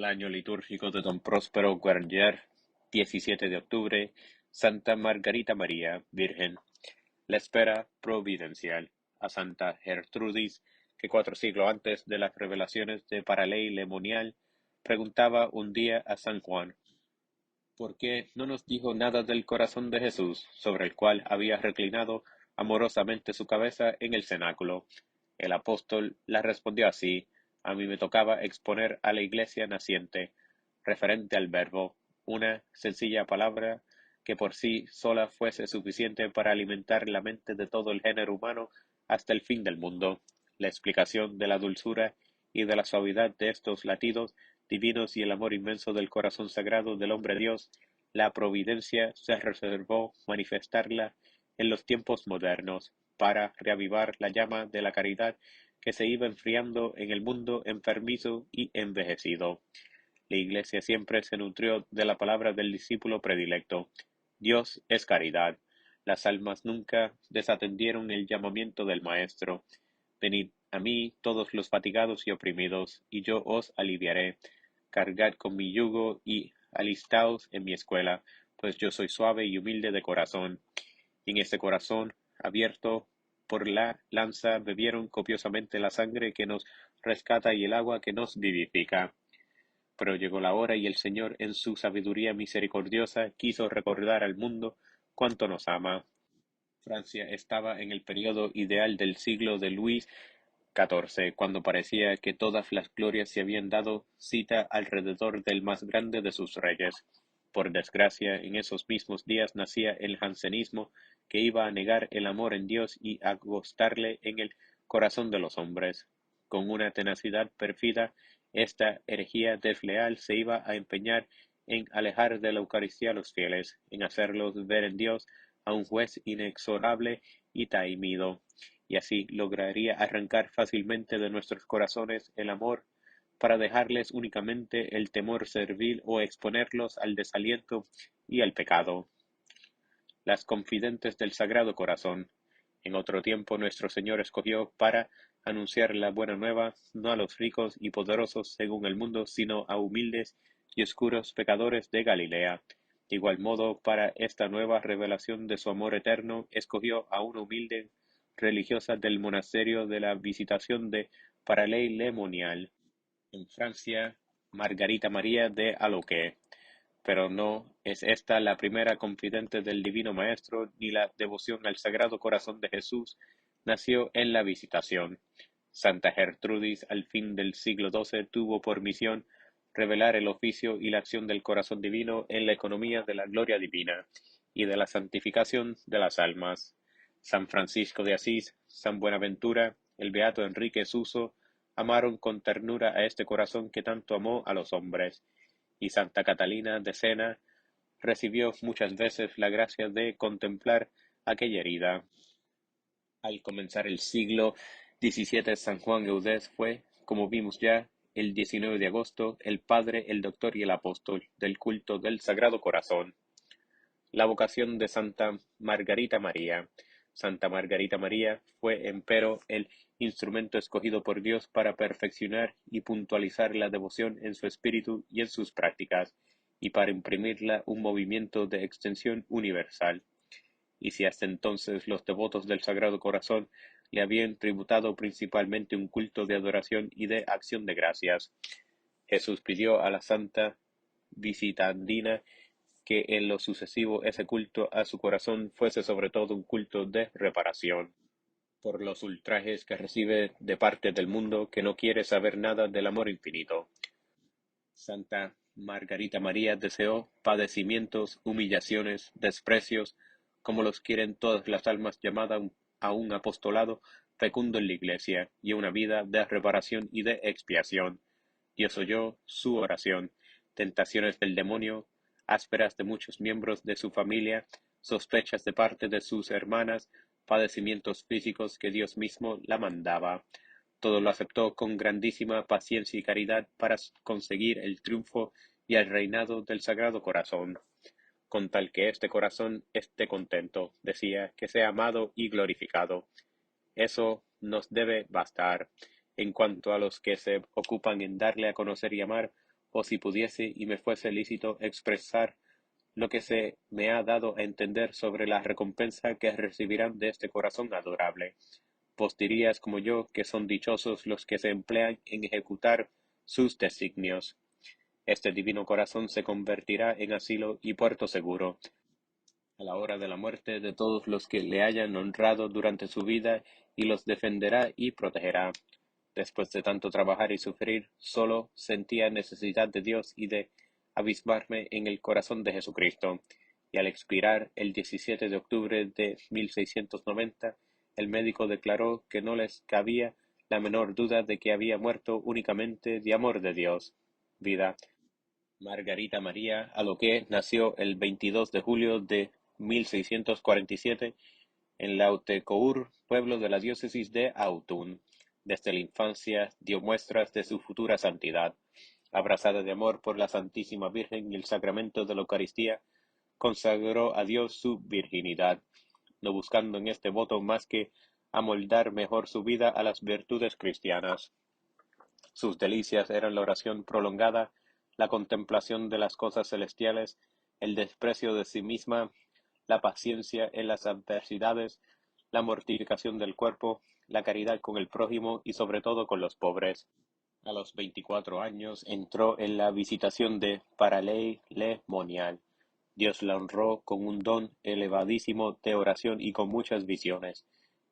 año litúrgico de Don Próspero Guernier, 17 de octubre, Santa Margarita María, Virgen. La espera providencial. A Santa Gertrudis, que 4 siglos antes de las revelaciones de Paralei Lemonial, preguntaba un día a San Juan, ¿por qué no nos dijo nada del corazón de Jesús, sobre el cual había reclinado amorosamente su cabeza en el cenáculo? El apóstol la respondió así: a mí me tocaba exponer a la Iglesia naciente, referente al Verbo, una sencilla palabra que por sí sola fuese suficiente para alimentar la mente de todo el género humano hasta el fin del mundo. La explicación de la dulzura y de la suavidad de estos latidos divinos y el amor inmenso del corazón sagrado del hombre Dios, la providencia se reservó manifestarla en los tiempos modernos, para reavivar la llama de la caridad que se iba enfriando en el mundo enfermizo y envejecido. La Iglesia siempre se nutrió de la palabra del discípulo predilecto: Dios es caridad. Las almas nunca desatendieron el llamamiento del Maestro: venid a mí todos los fatigados y oprimidos, y yo os aliviaré. Cargad con mi yugo y alistaos en mi escuela, pues yo soy suave y humilde de corazón. Y en ese corazón, abierto por la lanza, bebieron copiosamente la sangre que nos rescata y el agua que nos vivifica. Pero llegó la hora y el Señor, en su sabiduría misericordiosa, quiso recordar al mundo cuánto nos ama. Francia estaba en el periodo ideal del siglo de Luis XIV, cuando parecía que todas las glorias se habían dado cita alrededor del más grande de sus reyes. Por desgracia, en esos mismos días nacía el jansenismo, que iba a negar el amor en Dios y a agostarle en el corazón de los hombres. Con una tenacidad pérfida, esta herejía desleal se iba a empeñar en alejar de la Eucaristía a los fieles, en hacerlos ver en Dios a un juez inexorable y taimido, y así lograría arrancar fácilmente de nuestros corazones el amor, para dejarles únicamente el temor servil o exponerlos al desaliento y al pecado. Las confidentes del Sagrado Corazón. En otro tiempo nuestro Señor escogió para anunciar la buena nueva no a los ricos y poderosos según el mundo, sino a humildes y oscuros pecadores de Galilea. De igual modo, para esta nueva revelación de su amor eterno, escogió a una humilde religiosa del monasterio de la Visitación de Paralei-le-Monial, en Francia, Margarita María de Aloque. Pero no es esta la primera confidente del Divino Maestro, ni la devoción al Sagrado Corazón de Jesús nació en la Visitación. Santa Gertrudis, al fin del siglo XII, tuvo por misión revelar el oficio y la acción del corazón divino en la economía de la gloria divina y de la santificación de las almas. San Francisco de Asís, San Buenaventura, el beato Enrique Suso, amaron con ternura a este corazón que tanto amó a los hombres, y Santa Catalina de Sena recibió muchas veces la gracia de contemplar aquella herida. Al comenzar el siglo XVII, San Juan Eudes fue, como vimos ya, el 19 de agosto, el padre, el doctor y el apóstol del culto del Sagrado Corazón. La vocación de Santa Margarita María. Santa Margarita María fue, empero, el instrumento escogido por Dios para perfeccionar y puntualizar la devoción en su espíritu y en sus prácticas, y para imprimirla un movimiento de extensión universal. Y si hasta entonces los devotos del Sagrado Corazón le habían tributado principalmente un culto de adoración y de acción de gracias, Jesús pidió a la Santa Visitandina que en lo sucesivo ese culto a su corazón fuese sobre todo un culto de reparación por los ultrajes que recibe de parte del mundo, que no quiere saber nada del amor infinito. Santa Margarita María deseó padecimientos, humillaciones, desprecios, como los quieren todas las almas llamadas a un apostolado fecundo en la Iglesia y a una vida de reparación y de expiación. Dios oyó su oración. Tentaciones del demonio, ásperas de muchos miembros de su familia, sospechas de parte de sus hermanas, padecimientos físicos que Dios mismo la mandaba. Todo lo aceptó con grandísima paciencia y caridad para conseguir el triunfo y el reinado del Sagrado Corazón, con tal que este corazón esté contento, decía, que sea amado y glorificado. Eso nos debe bastar. En cuanto a los que se ocupan en darle a conocer y amar, o si pudiese y me fuese lícito expresar lo que se me ha dado a entender sobre la recompensa que recibirán de este corazón adorable. Vos dirías como yo que son dichosos los que se emplean en ejecutar sus designios. Este divino corazón se convertirá en asilo y puerto seguro a la hora de la muerte de todos los que le hayan honrado durante su vida, y los defenderá y protegerá. Después de tanto trabajar y sufrir, solo sentía necesidad de Dios y de abismarme en el corazón de Jesucristo. Y al expirar el 17 de octubre de 1690, el médico declaró que no les cabía la menor duda de que había muerto únicamente de amor de Dios. Vida. Margarita María Aloque nació el 22 de julio de 1647 en Lautecourt, pueblo de la diócesis de Autun. Desde la infancia dio muestras de su futura santidad. Abrazada de amor por la Santísima Virgen y el sacramento de la Eucaristía, consagró a Dios su virginidad, no buscando en este voto más que amoldar mejor su vida a las virtudes cristianas. Sus delicias eran la oración prolongada, la contemplación de las cosas celestiales, el desprecio de sí misma, la paciencia en las adversidades, la mortificación del cuerpo, la caridad con el prójimo y sobre todo con los pobres. A los 24 años entró en la visitación de Paray-le-Monial. Dios la honró con un don elevadísimo de oración y con muchas visiones.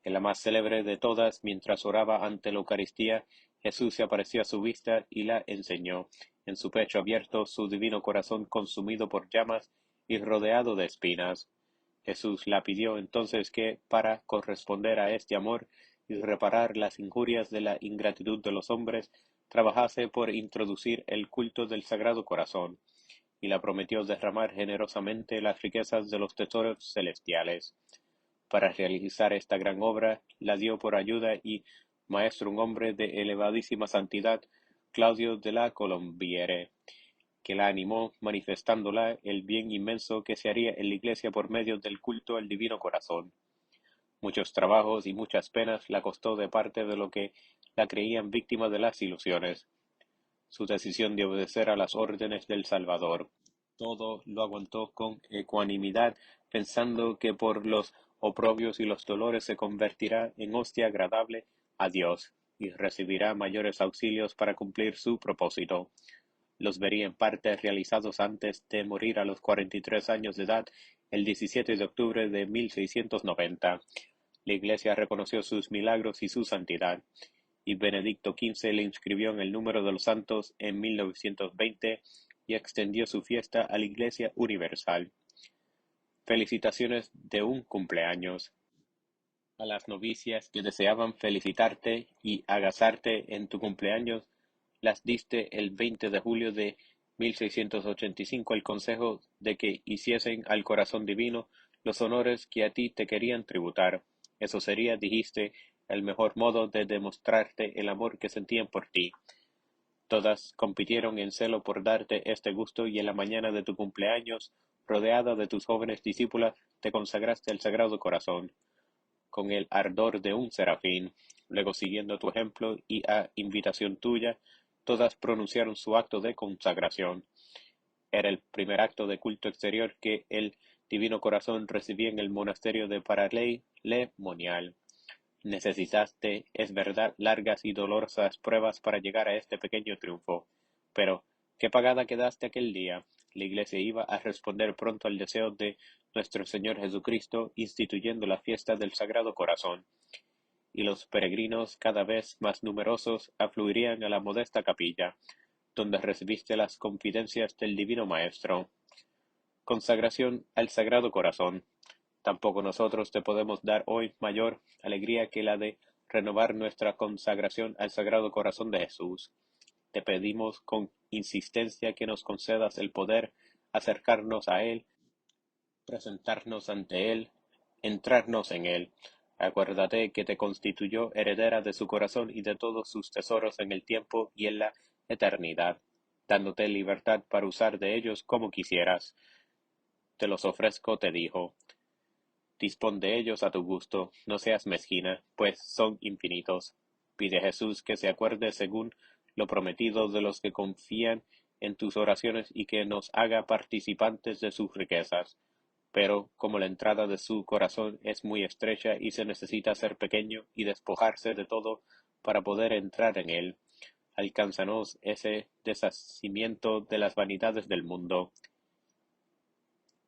En la más célebre de todas, mientras oraba ante la Eucaristía, Jesús se apareció a su vista y la enseñó. En su pecho abierto, su divino corazón consumido por llamas y rodeado de espinas. Jesús la pidió entonces que, para corresponder a este amor y reparar las injurias de la ingratitud de los hombres, trabajase por introducir el culto del Sagrado Corazón, y la prometió derramar generosamente las riquezas de los tesoros celestiales. Para realizar esta gran obra, la dio por ayuda y maestro un hombre de elevadísima santidad, Claudio de la Colombiere, que la animó, manifestándola el bien inmenso que se haría en la Iglesia por medio del culto al Divino Corazón. Muchos trabajos y muchas penas la costó de parte de lo que la creían víctima de las ilusiones. Su decisión de obedecer a las órdenes del Salvador. Todo lo aguantó con ecuanimidad, pensando que por los oprobios y los dolores se convertirá en hostia agradable a Dios, y recibirá mayores auxilios para cumplir su propósito. Los vería en parte realizados antes de morir a los 43 años de edad, el 17 de octubre de 1690. La Iglesia reconoció sus milagros y su santidad, y Benedicto XV le inscribió en el número de los santos en 1920 y extendió su fiesta a la Iglesia universal. Felicitaciones de un cumpleaños. A las novicias que deseaban felicitarte y agasarte en tu cumpleaños, las diste el 20 de julio de 1685 el consejo de que hiciesen al corazón divino los honores que a ti te querían tributar. Eso sería, dijiste, el mejor modo de demostrarte el amor que sentían por ti. Todas compitieron en celo por darte este gusto, y en la mañana de tu cumpleaños, rodeada de tus jóvenes discípulas, te consagraste al Sagrado Corazón, con el ardor de un serafín. Luego, siguiendo tu ejemplo y a invitación tuya, todas pronunciaron su acto de consagración. Era el primer acto de culto exterior que el Divino Corazón recibía en el monasterio de Paray-le-Monial. Necesitaste, es verdad, largas y dolorosas pruebas para llegar a este pequeño triunfo, pero ¿qué pagada quedaste aquel día? La Iglesia iba a responder pronto al deseo de nuestro Señor Jesucristo, instituyendo la fiesta del Sagrado Corazón, y los peregrinos, cada vez más numerosos, afluirían a la modesta capilla, donde recibiste las confidencias del Divino Maestro. Consagración al Sagrado Corazón. Tampoco nosotros te podemos dar hoy mayor alegría que la de renovar nuestra consagración al Sagrado Corazón de Jesús. Te pedimos con insistencia que nos concedas el poder acercarnos a Él, presentarnos ante Él, entrarnos en Él. Acuérdate que te constituyó heredera de su corazón y de todos sus tesoros en el tiempo y en la eternidad, dándote libertad para usar de ellos como quisieras. Te los ofrezco, te dijo. Dispón de ellos a tu gusto, no seas mezquina, pues son infinitos. Pide a Jesús que se acuerde según lo prometido de los que confían en tus oraciones y que nos haga participantes de sus riquezas. Pero, como la entrada de su corazón es muy estrecha y se necesita ser pequeño y despojarse de todo para poder entrar en él, alcánzanos ese deshacimiento de las vanidades del mundo,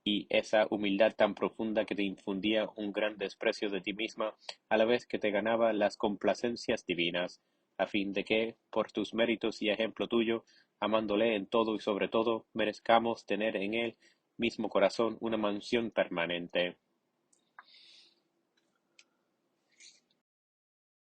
y esa humildad tan profunda que te infundía un gran desprecio de ti misma, a la vez que te ganaba las complacencias divinas, a fin de que, por tus méritos y ejemplo tuyo, amándole en todo y sobre todo, merezcamos tener en él mismo corazón una mansión permanente.